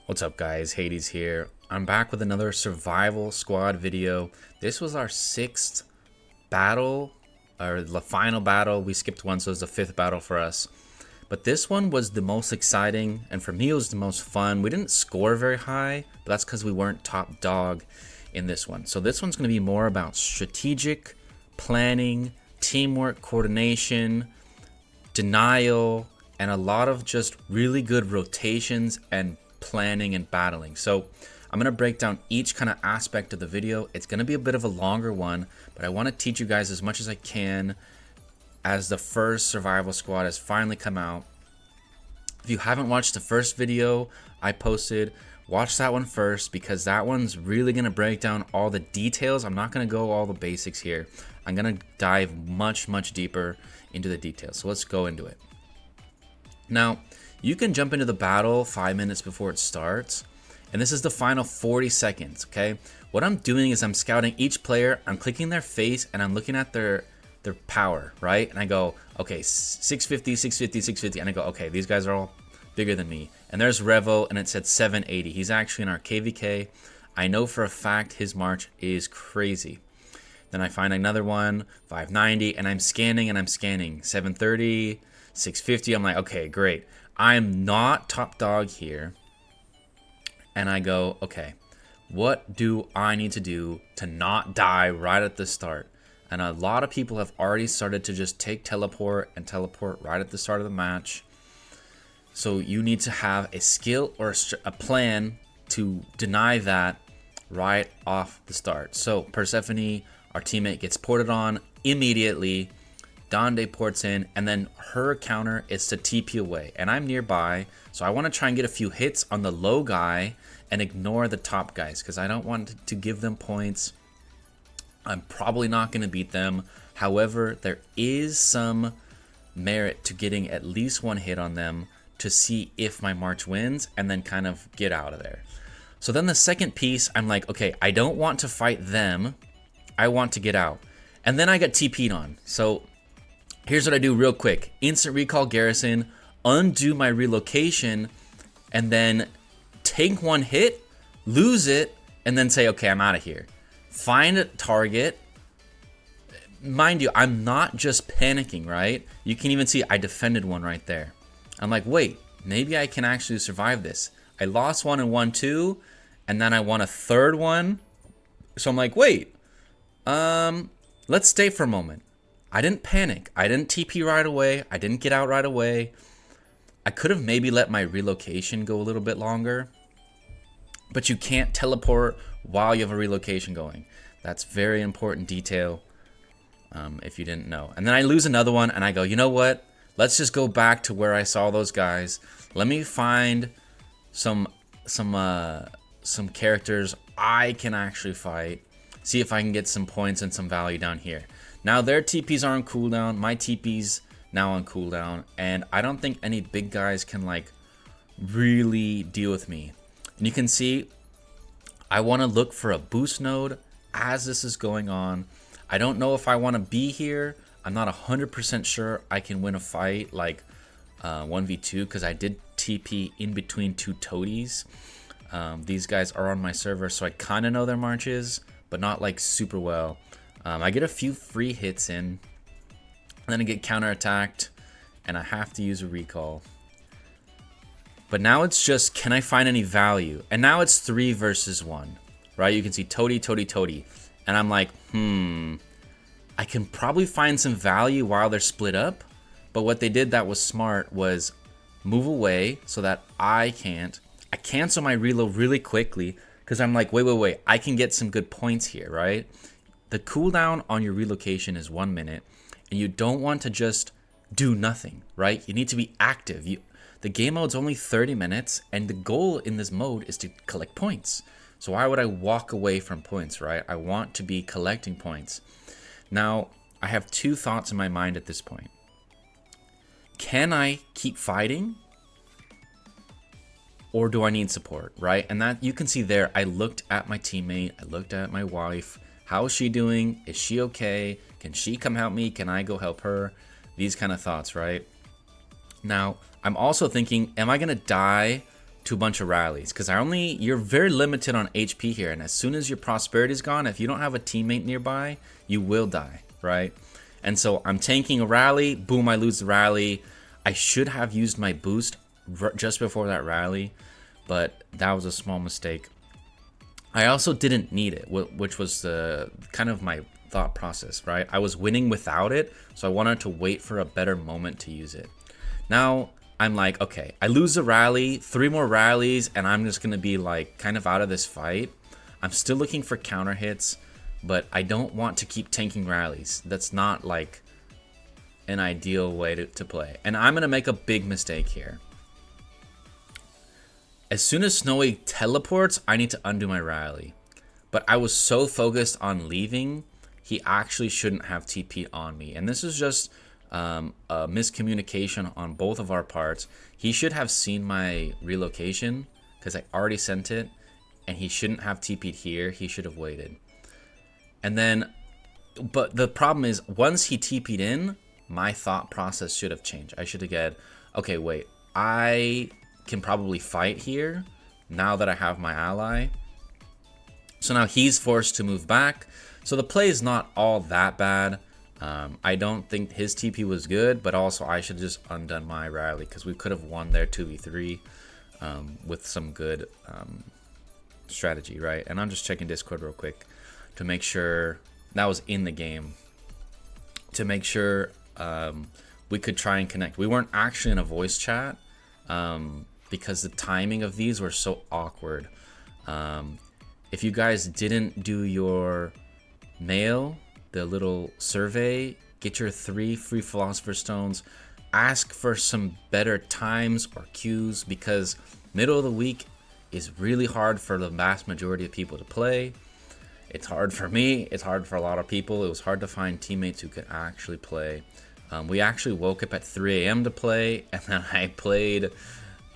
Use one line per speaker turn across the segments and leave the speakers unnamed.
What's up guys, Hades here. I'm back with another survival squad video. This was our 6th battle, or the final battle. We skipped one, so it's the 5th battle for us. But this one was the most exciting, and for me it was the most fun. We didn't score very high, but that's because we weren't top dog in this one. So this one's going to be more about strategic planning, teamwork, coordination, denial, and a lot of just really good rotations and planning and battling. So I'm going to break down each kind of aspect of the video. It's going to be a bit of a longer one, but I want to teach you guys as much as I can as the first survival squad has finally come out. If you haven't watched the first video I posted, watch that one first, because that one's really going to break down all the details. I'm not going to go all the basics here. I'm going to dive much deeper into the details. So let's go into it. Now, you can jump into the battle 5 minutes before it starts, and this is the final 40 seconds, okay? What I'm doing is I'm scouting each player, I'm clicking their face, and I'm looking at their power, right? And I go, okay, 650, 650, 650, and I go, okay, these guys are all bigger than me. And there's Revo, and it said 780. He's actually in our KVK. I know for a fact his march is crazy. Then I find another one, 590, and I'm scanning, 730, 650. I'm like, okay, great. I'm not top dog here. And I go, okay, what do I need to do to not die right at the start? And a lot of people have already started to just take teleport and teleport right at the start of the match. So you need to have a skill or a plan to deny that right off the start. So Persephone, our teammate, gets ported on immediately. Donde ports in, and then her counter is to TP away, and I'm nearby, so I want to try and get a few hits on the low guy and ignore the top guys, because I don't want to give them points. I'm probably not going to beat them. However, there is some merit to getting at least one hit on them to see if my march wins, and then kind of get out of there. So then the second piece, I'm like, okay, I don't want to fight them, I want to get out. And then I got TP'd on. So here's what I do real quick. Instant recall garrison, undo my relocation, and then take one hit, lose it, and then say, okay, I'm out of here. Find a target. Mind you, I'm not just panicking, right? You can even see I defended one right there. I'm like, wait, maybe I can actually survive this. I lost one and won two, and then I won a third one. So I'm like, wait, let's stay for a moment. I didn't panic. I didn't TP right away. I didn't get out right away. I could have maybe let my relocation go a little bit longer. But you can't teleport while you have a relocation going. That's very important detail if you didn't know. And then I lose another one and I go, you know what? Let's just go back to where I saw those guys. Let me find some characters I can actually fight. See if I can get some points and some value down here. Now their TPs are on cooldown, my TP's now on cooldown, and I don't think any big guys can like really deal with me. And you can see I want to look for a boost node as this is going on. I don't know if I want to be here. I'm not 100% sure I can win a fight like 1v2, because I did TP in between two toadies. These guys are on my server, so I kind of know their marches, but not like super well. I get a few free hits in, and then I get counterattacked, and I have to use a recall. But now it's just, can I find any value? And now it's 3 versus 1, right? You can see Toady, Toady, Toady. And I'm like, I can probably find some value while they're split up. But what they did that was smart was move away so that I can't. I cancel my reload really quickly, because I'm like, wait, I can get some good points here, right? The cooldown on your relocation is 1 minute, and you don't want to just do nothing, right? You need to be active. The game mode's only 30 minutes, and the goal in this mode is to collect points. So why would I walk away from points, right? I want to be collecting points. Now, I have two thoughts in my mind at this point. Can I keep fighting? Or do I need support, right? And that you can see there, I looked at my teammate, I looked at my wife. How is she doing? Is she okay? Can she come help me? Can I go help her? These kind of thoughts, right? Now, I'm also thinking, am I going to die to a bunch of rallies, because you're very limited on HP here, and as soon as your prosperity is gone, if you don't have a teammate nearby, you will die, right? And so I'm tanking a rally, boom, I lose the rally. I should have used my boost just before that rally, but that was a small mistake. I also didn't need it, which was the kind of my thought process, right? I was winning without it, so I wanted to wait for a better moment to use it. Now I'm like, okay, I lose a rally, 3 more rallies, and I'm just gonna be like kind of out of this fight. I'm still looking for counter hits, but I don't want to keep tanking rallies. That's not like an ideal way to play. And I'm gonna make a big mistake here. As soon as Snowy teleports, I need to undo my rally. But I was so focused on leaving, he actually shouldn't have TP'd on me. And this is just a miscommunication on both of our parts. He should have seen my relocation because I already sent it, and he shouldn't have TP'd here. He should have waited. And then, but the problem is, once he TP'd in, my thought process should have changed. I should have said, okay, wait, I can probably fight here now that I have my ally. So now he's forced to move back. So the play is not all that bad. I don't think his TP was good, but also I should have just undone my rally because we could have won there 2v3 with some good strategy, right? And I'm just checking Discord real quick to make sure that was in the game, to make sure we could try and connect. We weren't actually in a voice chat because the timing of these were so awkward. If you guys didn't do your mail, the little survey, get your 3 free Philosopher's Stones, ask for some better times or queues, because middle of the week is really hard for the vast majority of people to play. It's hard for me, it's hard for a lot of people. It was hard to find teammates who could actually play. We actually woke up at 3 a.m. to play, and then I played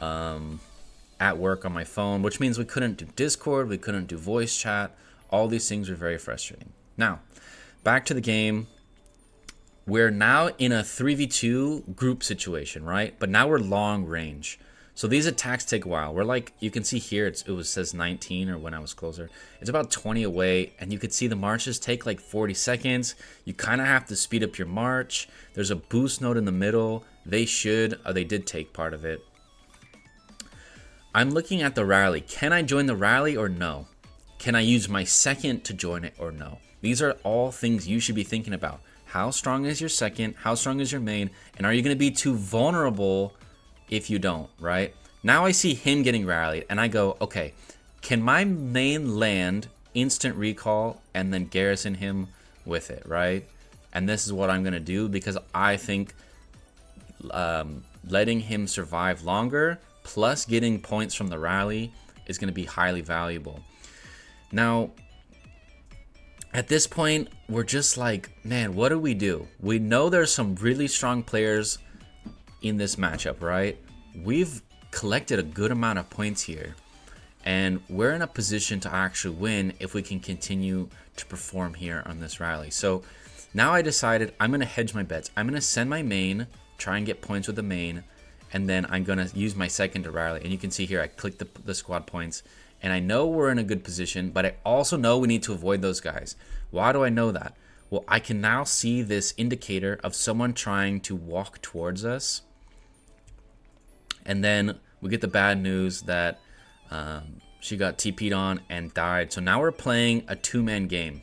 at work on my phone, which means we couldn't do Discord, we couldn't do voice chat. All these things were very frustrating. Now, back to the game. We're now in a 3v2 group situation, right? But now we're long range. So these attacks take a while. We're like, you can see here, it says 19, or when I was closer. It's about 20 away, and you can see the marches take like 40 seconds. You kind of have to speed up your march. There's a boost node in the middle. They did take part of it. I'm looking at the rally. Can I join the rally or no? Can I use my second to join it or no? These are all things you should be thinking about. How strong is your second? How strong is your main? And are you going to be too vulnerable if you don't, right? Now I see him getting rallied, and I go, okay, can my main land instant recall and then garrison him with it, right? And this is what I'm going to do, because I think letting him survive longer plus getting points from the rally is going to be highly valuable. Now, at this point, we're just like, man, what do? We know there's some really strong players in this matchup, right? We've collected a good amount of points here, and we're in a position to actually win if we can continue to perform here on this rally. So now I decided I'm going to hedge my bets. I'm going to send my main, try and get points with the main, and then I'm going to use my second to rally. And you can see here, I clicked the squad points, and I know we're in a good position, but I also know we need to avoid those guys. Why do I know that? Well, I can now see this indicator of someone trying to walk towards us. And then we get the bad news that she got TP'd on and died. So now we're playing a 2-man game.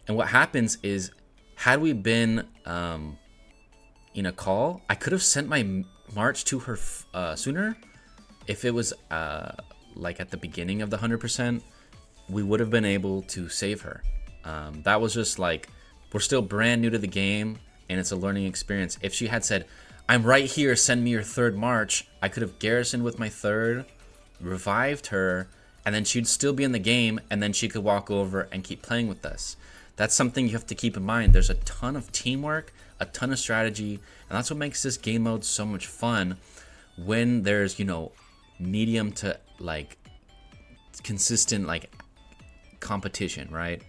And what happens is, had we been in a call, I could have sent my march to her sooner. If it was like at the beginning of the 100%, we would have been able to save her. That was just like, we're still brand new to the game, and it's a learning experience. If she had said, I'm right here, send me your third march, I could have garrisoned with my third, revived her, and then she'd still be in the game, and then she could walk over and keep playing with us. That's something you have to keep in mind. There's a ton of teamwork, a ton of strategy, and that's what makes this game mode so much fun when there's, you know, medium to like consistent like competition, right?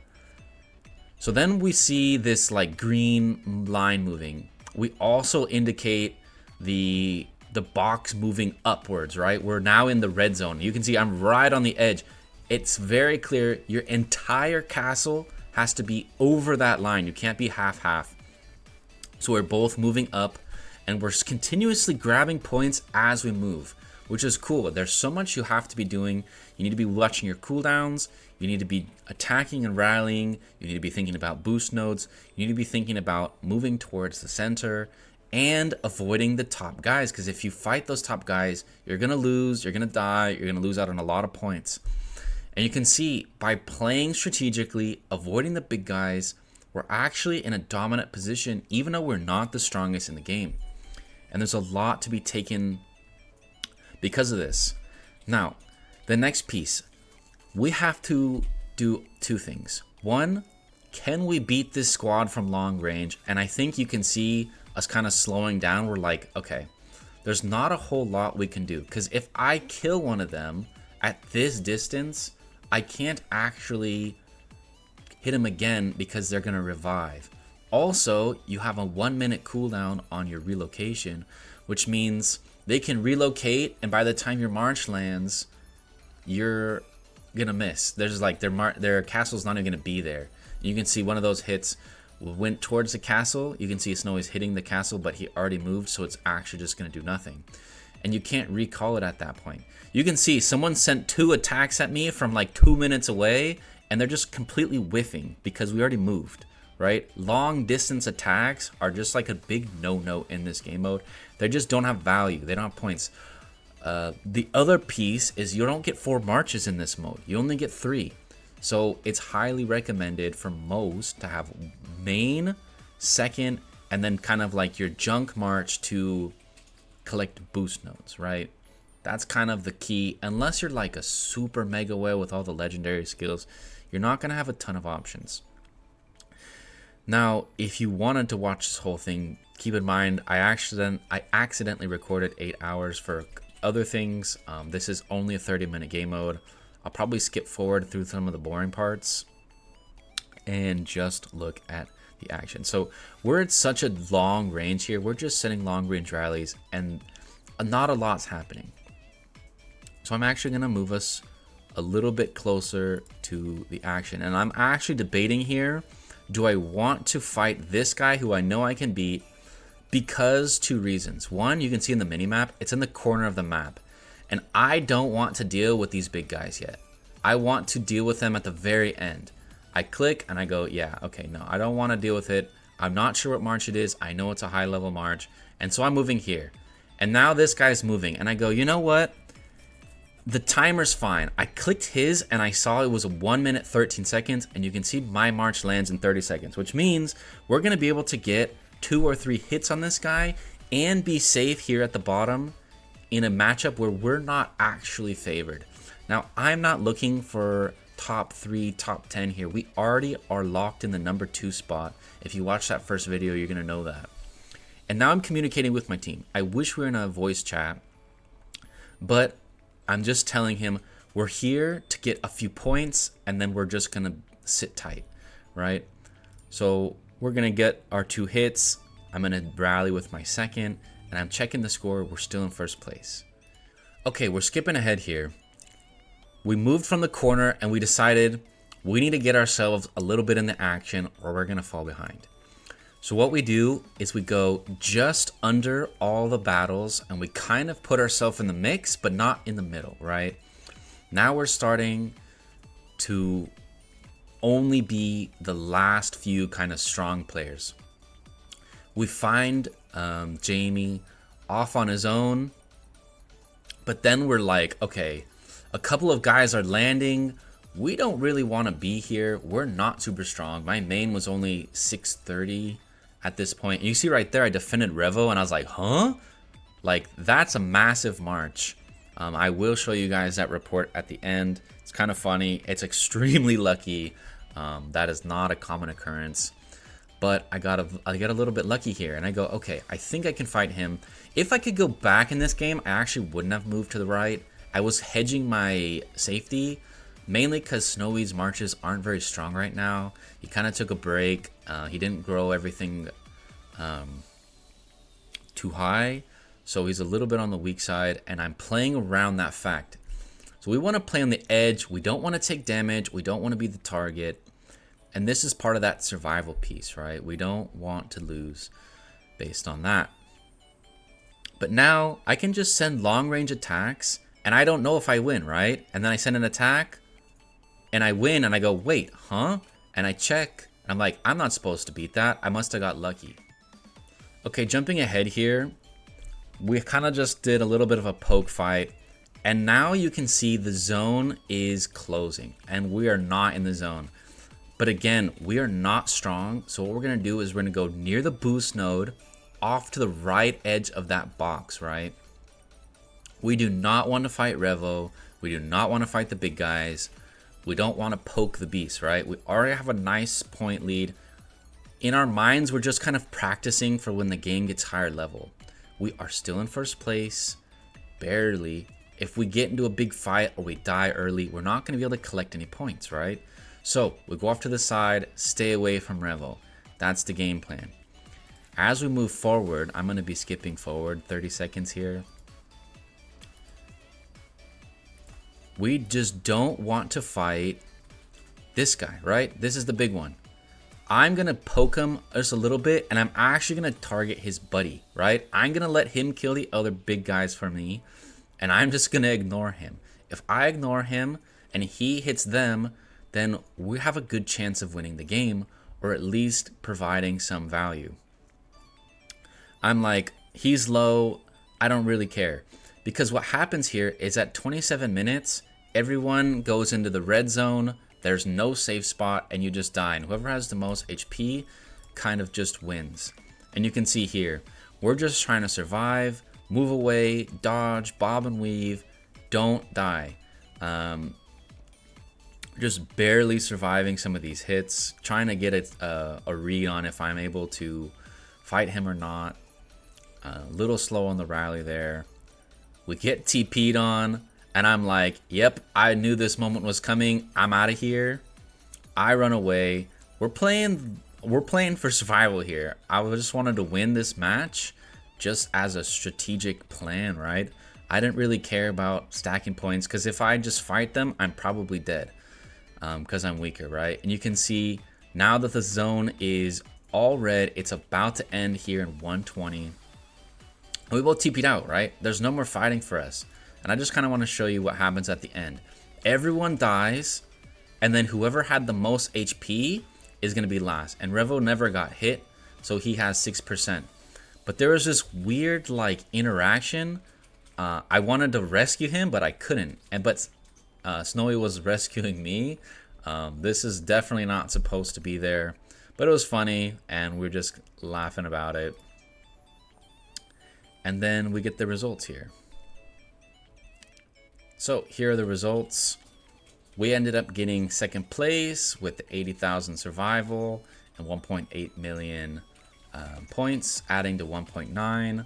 So then we see this like green line moving. We also indicate the the box moving upwards, right? We're now in the red zone. You can see I'm right on the edge. It's very clear your entire castle has to be over that line. You can't be half-half. So we're both moving up, and we're continuously grabbing points as we move, which is cool. There's so much you have to be doing. You need to be watching your cooldowns. You need to be attacking and rallying. You need to be thinking about boost nodes. You need to be thinking about moving towards the center and avoiding the top guys, because if you fight those top guys, you're going to lose, you're going to die, you're going to lose out on a lot of points. And you can see by playing strategically, avoiding the big guys, we're actually in a dominant position, even though we're not the strongest in the game. And there's a lot to be taken because of this. Now, the next piece, we have to do two things. One, can we beat this squad from long range? And I think you can see us kind of slowing down. We're like, okay, there's not a whole lot we can do, because if I kill one of them at this distance, I can't actually hit him again because they're going to revive. Also, you have a 1 minute cooldown on your relocation, which means they can relocate, and by the time your march lands, you're gonna miss. There's like their castle's not even gonna be there. You can see one of those hits went towards the castle. You can see Snowy's hitting the castle, but he already moved, so it's actually just gonna do nothing. And you can't recall it at that point. You can see someone sent 2 attacks at me from like 2 minutes away, and they're just completely whiffing because we already moved, right? Long distance attacks are just like a big no-no in this game mode. They just don't have value. They don't have points. The other piece is you don't get 4 marches in this mode. You only get 3. So it's highly recommended for most to have main, second, and then kind of like your junk march to collect boost nodes, right? That's kind of the key. Unless you're like a super mega whale with all the legendary skills, you're not going to have a ton of options. Now, if you wanted to watch this whole thing, keep in mind I accidentally recorded 8 hours for other things. This is only a 30-minute game mode. I'll probably skip forward through some of the boring parts and just look at the action. So we're at such a long range here. We're just setting long range rallies and not a lot's happening. So I'm actually going to move us a little bit closer to the action. And I'm actually debating here, do I want to fight this guy who I know I can beat? Because 2 reasons. One, you can see in the minimap, it's in the corner of the map. And I don't want to deal with these big guys yet. I want to deal with them at the very end. I click and I go, yeah, okay, no, I don't want to deal with it. I'm not sure what march it is. I know it's a high level march. And so I'm moving here. And now this guy's moving. And I go, you know what? The timer's fine. I clicked his and I saw it was 1 minute 13 seconds. And you can see my march lands in 30 seconds, which means we're going to be able to get 2 or 3 hits on this guy and be safe here at the bottom in a matchup where we're not actually favored. Now, I'm not looking for top 3, top 10 here. We already are locked in the number 2 spot. If you watch that first video, you're going to know that. And now I'm communicating with my team. I wish we were in a voice chat, but I'm just telling him we're here to get a few points and then we're just going to sit tight, right? So we're going to get our 2 hits. I'm going to rally with my second, and I'm checking the score. We're still in first place. Okay, we're skipping ahead here. We moved from the corner and we decided we need to get ourselves a little bit in the action or we're going to fall behind. So what we do is we go just under all the battles and we kind of put ourselves in the mix, but not in the middle, right? Now we're starting to only be the last few kind of strong players. We find Jamie off on his own, but then we're like, okay, a couple of guys are landing. We don't really want to be here. We're not super strong. My main was only 630 at this point. And you see right there, I defended Revo and I was like, huh? Like, that's a massive march. I will show you guys that report at the end. It's kind of funny. It's extremely lucky. That is not a common occurrence. But I got a little bit lucky here. And I go, okay, I think I can fight him. If I could go back in this game, I actually wouldn't have moved to the right. I was hedging my safety, mainly because Snowy's marches aren't very strong right now. He kind of took a break. He didn't grow everything too high. so he's a little bit on the weak side, and I'm playing around that fact. So we want to play on the edge. We don't want to take damage. We don't want to be the target. And this is part of that survival piece, right? We don't want to lose based on that. But now I can just send long range attacks, and I don't know if I win, right? And then I send an attack, and I win, and I go, wait, huh? And I check, and I'm like, I'm not supposed to beat that. I must have got lucky. Okay, jumping ahead here, we kind of just did a little bit of a poke fight, and now you can see the zone is closing, and we are not in the zone. But again, we are not strong, so what we're going to do is we're going to go near the boost node, off to the right edge of that box, right? We do not want to fight Revo. We do not want to fight the big guys. We don't want to poke the beast, right? We already have a nice point lead. In our minds, we're just kind of practicing for when the game gets higher level. We are still in first place, barely. If we get into a big fight or we die early, we're not going to be able to collect any points, right? So we go off to the side, stay away from Revo. That's the game plan. As we move forward, I'm going to be skipping forward 30 seconds here. We just don't want to fight this guy, right? This is the big one. I'm going to poke him just a little bit, and I'm actually going to target his buddy, right? I'm going to let him kill the other big guys for me, and I'm just going to ignore him. If I ignore him and he hits them, then we have a good chance of winning the game, or at least providing some value. I'm like, he's low, I don't really care. Because what happens here is at 27 minutes, everyone goes into the red zone, there's no safe spot, and you just die. And whoever has the most HP kind of just wins. And you can see here, we're just trying to survive, move away, dodge, bob and weave, don't die. Just barely surviving some of these hits, trying to get a read on if I'm able to fight him or not. A little slow on the rally there. We get TP'd on, and I'm like, yep, I knew this moment was coming. I'm out of here. I run away. We're playing for survival here. I just wanted to win this match just as a strategic plan, right? I didn't really care about stacking points, because if I just fight them, I'm probably dead, because I'm weaker, right? And you can see now that the zone is all red, it's about to end here in 120. We both TP'd out, right? There's no more fighting for us. And I just kind of want to show you what happens at the end. Everyone dies, and then whoever had the most HP is going to be last. And Revo never got hit, so he has 6%. But there was this weird, like, interaction. I wanted to rescue him, but I couldn't. But Snowy was rescuing me. This is definitely not supposed to be there. But it was funny, and we're just laughing about it. And then we get the results here. So here are the results. We ended up getting second place with 80,000 survival and 1.8 million points, adding to 1.9.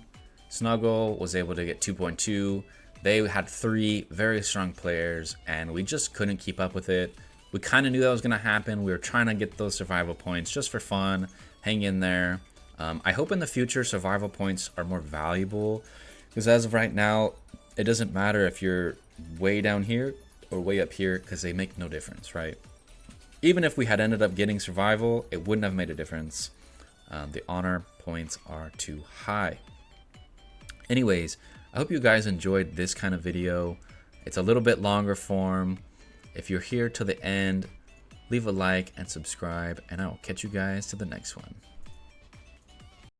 Snuggle was able to get 2.2. They had 3 very strong players, and we just couldn't keep up with it. We kind of knew that was going to happen. We were trying to get those survival points just for fun. Hang in there. I hope in the future survival points are more valuable, because as of right now, it doesn't matter if you're way down here or way up here, because they make no difference, right? Even if we had ended up getting survival, it wouldn't have made a difference. The honor points are too high. Anyways, I hope you guys enjoyed this kind of video. It's a little bit longer form. If you're here to the end, leave a like and subscribe, and I will catch you guys to the next one.